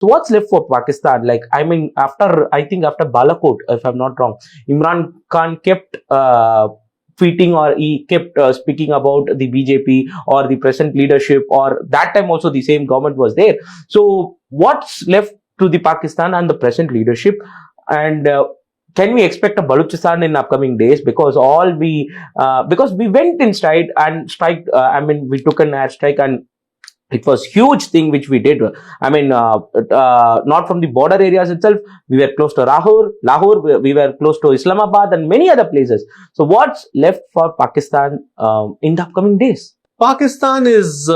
So what's left for Pakistan? Like, I mean, I think after Balakot, if I'm not wrong, Imran Khan kept tweeting, or he kept speaking about the BJP or the present leadership, or that time also the same government was there. So what's left to the Pakistan and the present leadership? And can we expect a Balochistan in upcoming days? Because because we went in stride and strike. We took an airstrike, and it was huge thing which we did. Not from the border areas itself. We were close to Lahore. We were close to Islamabad and many other places. So what's left for Pakistan in the upcoming days? Pakistan is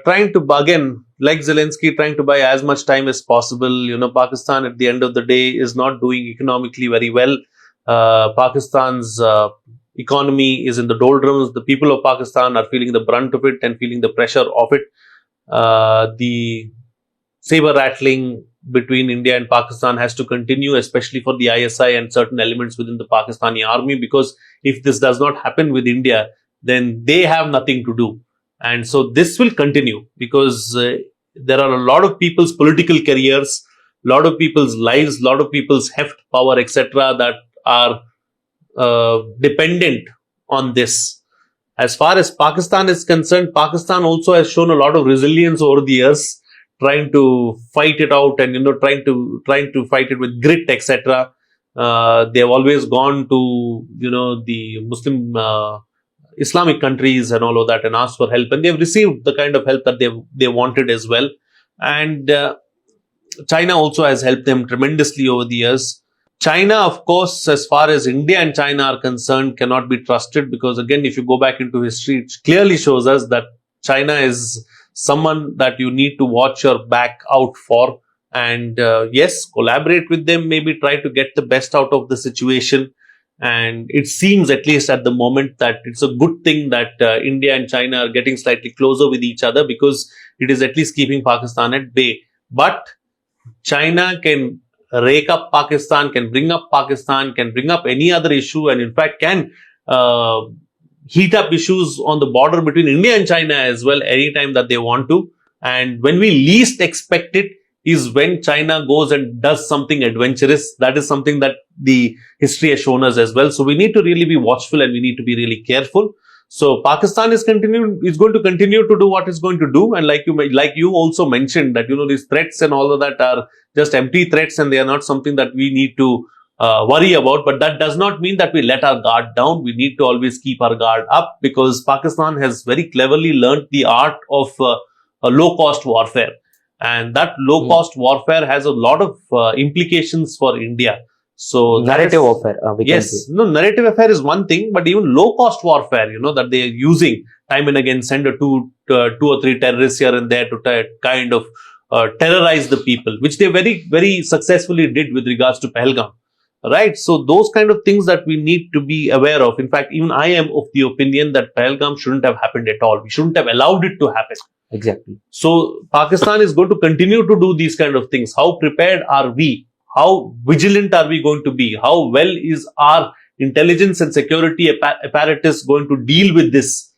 trying to bargain, like Zelensky, trying to buy as much time as possible. Pakistan at the end of the day is not doing economically very well. Pakistan's economy is in the doldrums. The people of Pakistan are feeling the brunt of it and feeling the pressure of it. The saber rattling between India and Pakistan has to continue, especially for the ISI and certain elements within the Pakistani army, because if this does not happen with India, then they have nothing to do. And so this will continue, because there are a lot of people's political careers, a lot of people's lives, a lot of people's heft, power, etc. that are dependent on this. As far as Pakistan is concerned, Pakistan also has shown a lot of resilience over the years, trying to fight it out and trying to fight it with grit, etc. They have always gone to the Muslim Islamic countries and all of that and asked for help, and they have received the kind of help that they wanted as well. And China also has helped them tremendously over the years. China, of course, as far as India and China are concerned, cannot be trusted, because again, if you go back into history, it clearly shows us that China is someone that you need to watch your back out for. And yes, collaborate with them, maybe try to get the best out of the situation. And it seems, at least at the moment, that it's a good thing that India and China are getting slightly closer with each other, because it is at least keeping Pakistan at bay. But China can rake up Pakistan, can bring up any other issue, and in fact can heat up issues on the border between India and China as well anytime that they want to. And when we least expect it is when China goes and does something adventurous. That is something that the history has shown us as well. So we need to really be watchful, and we need to be really careful. So Pakistan is going to continue to do what it's going to do. And like you also mentioned that, these threats and all of that are just empty threats, and they are not something that we need to worry about. But that does not mean that we let our guard down. We need to always keep our guard up, because Pakistan has very cleverly learned the art of a low-cost warfare. And that low-cost warfare has a lot of implications for India. So narrative warfare. Narrative warfare is one thing, but even low-cost warfare, that they are using time and again, send two or three terrorists here and there to kind of terrorize the people, which they very, very successfully did with regards to Pahalgam. Right? So those kind of things that we need to be aware of. In fact, even I am of the opinion that Pahalgam shouldn't have happened at all. We shouldn't have allowed it to happen. Exactly. So Pakistan is going to continue to do these kind of things. How prepared are we? How vigilant are we going to be? How well is our intelligence and security apparatus going to deal with this?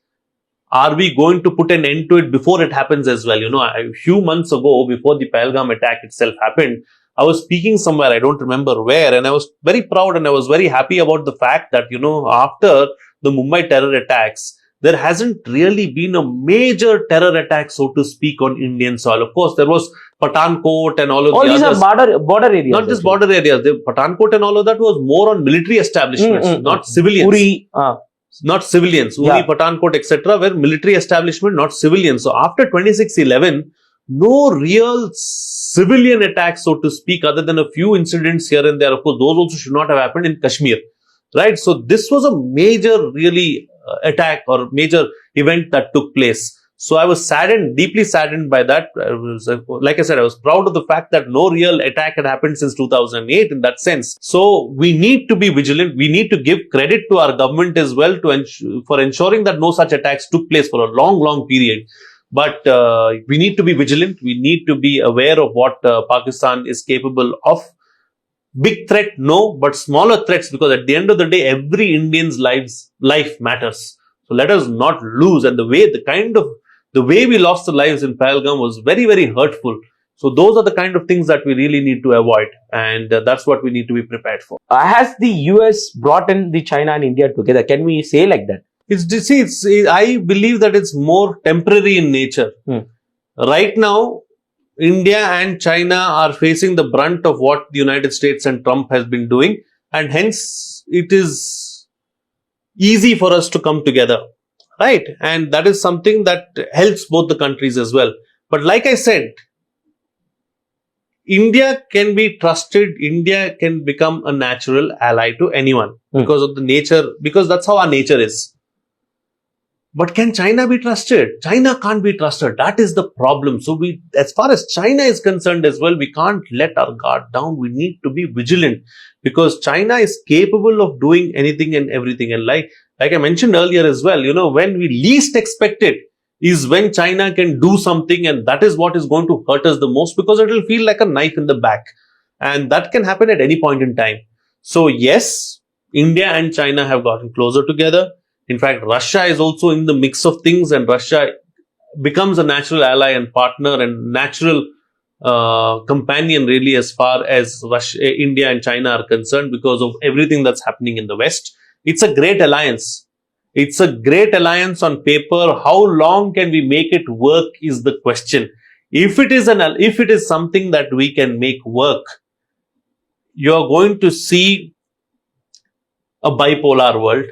Are we going to put an end to it before it happens as well? A few months ago, before the Pahalgam attack itself happened, I was speaking somewhere, I don't remember where, and I was very proud and I was very happy about the fact that, after the Mumbai terror attacks, there hasn't really been a major terror attack, so to speak, on Indian soil. Of course, there was Pathankot and all of all the these others. are border areas. Not just border areas. The Pathankot and all of that was more on military establishments, not civilians. Uri, not civilians. Uri, Pathankot, etc. were military establishment, not civilians. So after 26/11, no real civilian attacks, so to speak, other than a few incidents here and there. Of course, those also should not have happened in Kashmir. Right? So this was a major, really, attack or major event that took place. So I was saddened, deeply saddened by that. Like I said, I was proud of the fact that no real attack had happened since 2008 in that sense. So we need to be vigilant. We need to give credit to our government as well for ensuring that no such attacks took place for a long, long period. But we need to be vigilant. We need to be aware of what Pakistan is capable of. Big threat, no, but smaller threats, because at the end of the day, every Indian's life matters. So let us not lose. And the way we lost the lives in Pahalgam was very, very hurtful. So those are the kind of things that we really need to avoid, and that's what we need to be prepared for. Has the US brought in the China and India together? Can we say like that? I believe that it's more temporary in nature. Right now, India and China are facing the brunt of what the United States and Trump has been doing, and hence it is easy for us to come together, right? And that is something that helps both the countries as well. But like I said, India can be trusted. India can become a natural ally to anyone because of the nature, because that's how our nature is. But can China be trusted? China can't be trusted. That is the problem. So as far as China is concerned as well, we can't let our guard down. We need to be vigilant because China is capable of doing anything and everything. And like I mentioned earlier as well, when we least expect it is when China can do something, and that is what is going to hurt us the most because it will feel like a knife in the back. And that can happen at any point in time. So yes, India and China have gotten closer together. In fact, Russia is also in the mix of things, and Russia becomes a natural ally and partner and natural companion really as far as India and China are concerned because of everything that's happening in the West. It's a great alliance. It's a great alliance on paper. How long can we make it work is the question. If it is something that we can make work, you're going to see a bipolar world.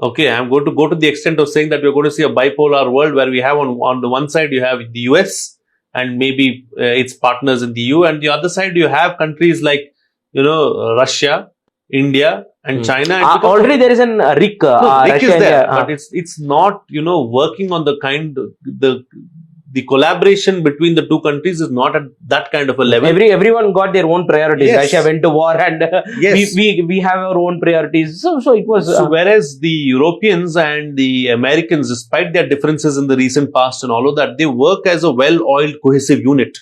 Okay, I'm going to go to the extent of saying that we're going to see a bipolar world where we have on the one side you have the US and maybe its partners in the EU, and the other side you have countries like Russia, India, and China. And already there is an RIC. RIC is there, but it's not working on the collaboration between the two countries is not at that kind of a level. Everyone got their own priorities. Yes. Russia went to war, and yes. we have our own priorities. So it was. So whereas the Europeans and the Americans, despite their differences in the recent past and all of that, they work as a well-oiled, cohesive unit.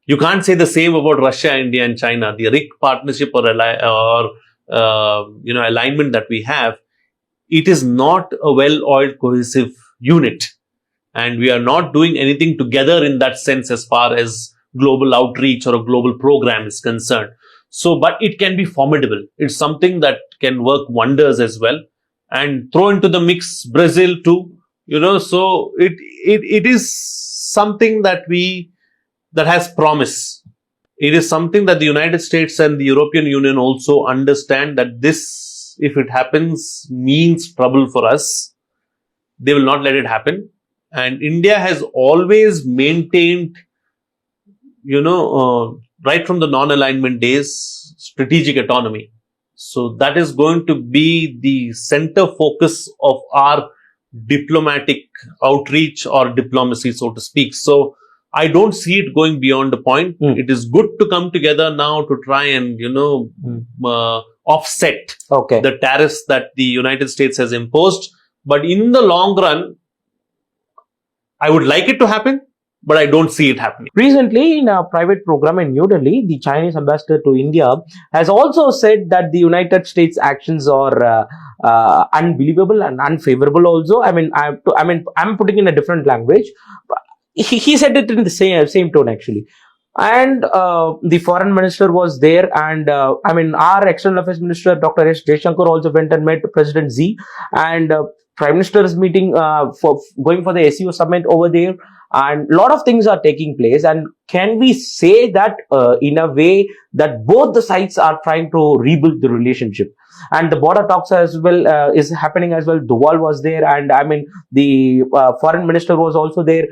You can't say the same about Russia, India, and China. The RIC partnership or alignment that we have, it is not a well-oiled, cohesive unit. And we are not doing anything together in that sense as far as global outreach or a global program is concerned. So, but it can be formidable. It's something that can work wonders as well. And throw into the mix Brazil too, so it is something that has promise. It is something that the United States and the European Union also understand that this, if it happens, means trouble for us. They will not let it happen. And India has always maintained, right from the non-alignment days, strategic autonomy. So that is going to be the center focus of our diplomatic outreach or diplomacy, so to speak. So I don't see it going beyond the point. It is good to come together now to try and, offset the tariffs that the United States has imposed. But in the long run, I would like it to happen, but I don't see it happening. Recently, in a private program in New Delhi, the Chinese ambassador to India has also said that the United States actions are unbelievable and unfavorable. Also, I'm putting in a different language. He said it in the same tone actually. And the foreign minister was there, and our external affairs minister Dr. S. Jaishankar also went and met President Xi, and Prime Minister's meeting for going for the SEO summit over there, and a lot of things are taking place. And can we say that in a way that both the sides are trying to rebuild the relationship? And the border talks as well is happening as well. Duval was there, and the foreign minister was also there.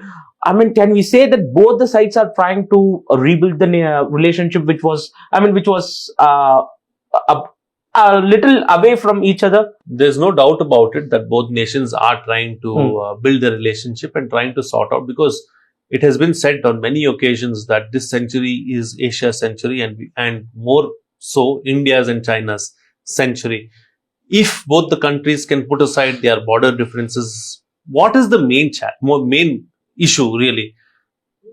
Can we say that both the sides are trying to rebuild the relationship, which was a little away from each other? There's no doubt about it that both nations are trying to build the relationship and trying to sort out, because it has been said on many occasions that this century is Asia's century, and more so India's and China's century. If both the countries can put aside their border differences, what is the main issue really?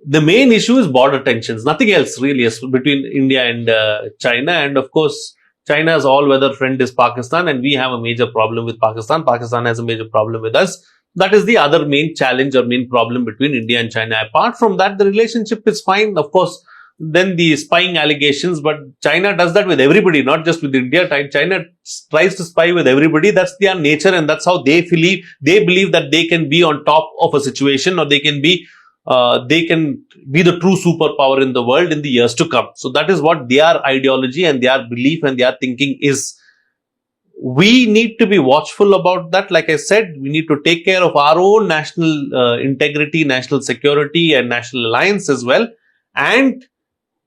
The main issue is border tensions, nothing else really between India and China. And of course, China's all-weather friend is Pakistan, and we have a major problem with Pakistan. Pakistan has a major problem with us. That is the other main challenge or main problem between India and China. Apart from that, the relationship is fine. Of course, then the spying allegations, but China does that with everybody, not just with India. China tries to spy with everybody. That's their nature, and that's how they believe that they can be on top of a situation, or they can be the true superpower in the world in the years to come. So that is what their ideology and their belief and their thinking is. We need to be watchful about that. Like I said, we need to take care of our own national integrity, national security, and national alliance as well, and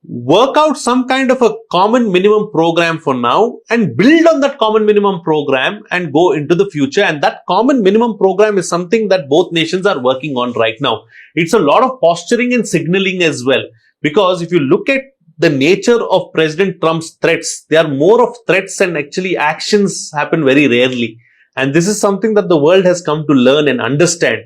work out some kind of a common minimum program for now and build on that common minimum program and go into the future. And that common minimum program is something that both nations are working on right now. It's a lot of posturing and signaling as well, because if you look at the nature of President Trump's threats, they are more of threats, and actually actions happen very rarely. And this is something that the world has come to learn and understand.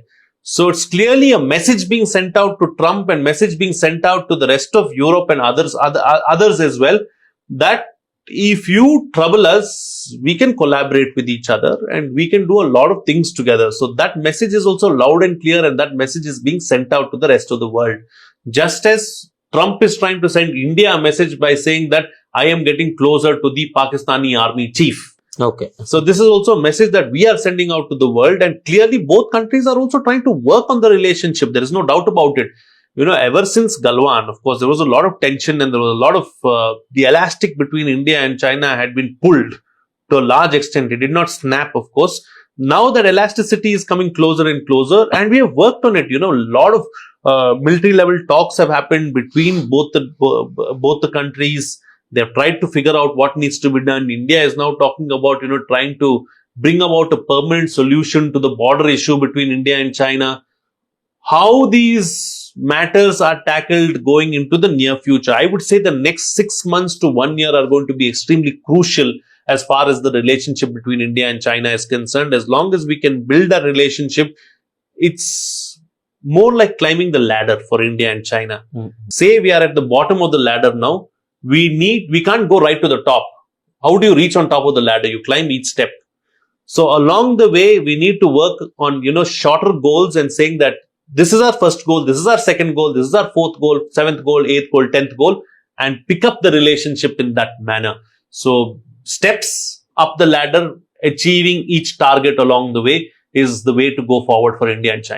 So it's clearly a message being sent out to Trump and message being sent out to the rest of Europe and others as well, that if you trouble us, we can collaborate with each other and we can do a lot of things together. So that message is also loud and clear, and that message is being sent out to the rest of the world. Just as Trump is trying to send India a message by saying that I am getting closer to the Pakistani army chief. Okay. So this is also a message that we are sending out to the world, and clearly both countries are also trying to work on the relationship. There is no doubt about it. Ever since Galwan, of course, there was a lot of tension, and there was a lot of the elastic between India and China had been pulled to a large extent. It did not snap, of course. Now that elasticity is coming closer and closer, and we have worked on it. A lot of military level talks have happened between both the countries. They have tried to figure out what needs to be done. India is now talking about, trying to bring about a permanent solution to the border issue between India and China. How these matters are tackled going into the near future, I would say the next 6 months to 1 year are going to be extremely crucial as far as the relationship between India and China is concerned. As long as we can build that relationship, it's more like climbing the ladder for India and China. Say we are at the bottom of the ladder now. We can't go right to the top. How do you reach on top of the ladder? You climb each step. So along the way, we need to work on, shorter goals and saying that this is our first goal, this is our second goal, this is our fourth goal, seventh goal, eighth goal, 10th goal, and pick up the relationship in that manner. So steps up the ladder, achieving each target along the way is the way to go forward for India and China.